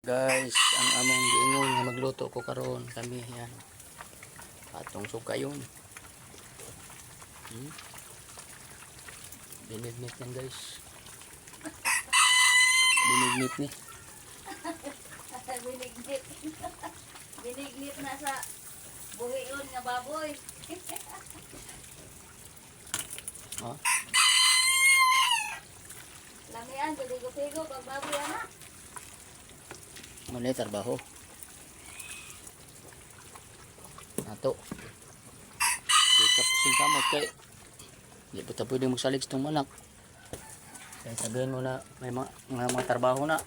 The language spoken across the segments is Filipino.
Guys, ang among giingon nga magluto ko karon kami yan. Atong sukayon. Binignit yan guys. Binignit ni. Binignit. Binignit na sa buhion nga baboy. Ha? Lamian, gudigo-pigo, pag baboy anak. Muna trabaho. Ato. Sikap sing kamot kay di pa ta pwedeng magsalig sa itong manak. Kaya sabihin mo na may mga trabaho na.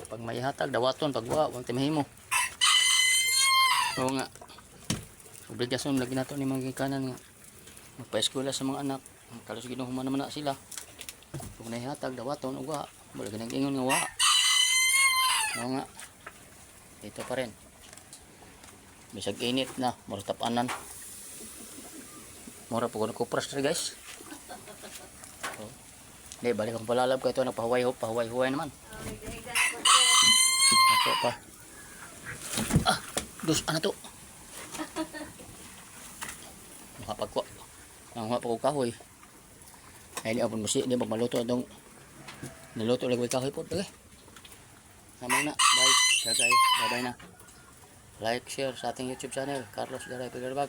Pag may hatag, dawaton, pag wag timahimo. Oo nga. Obligasyon lagi nato ni mga kanan nga. Magpa-eskwela sa mga anak. Kalos ginuhuman naman na sila. Kung may hatag, dawaton, ug wa. Wala ganang ingon nga wa. Oo nga. Ito pa rin. Bisag init na, mura tapanan. Mura po ko kupras rin guys. So, hindi, balik akong palalab ko ito. Pahuway-huway naman. Ako pa. Ah, dos, ano to? Makapagwa. Ang mga pagkaw kahoy. Ay, hindi ako musi. Hindi magmaluto itong niluto lagi kahoy po. Okay. Namay na. Bye. Bye-bye na. Like, share sa ating YouTube channel. Carlos Garay Pigarbag.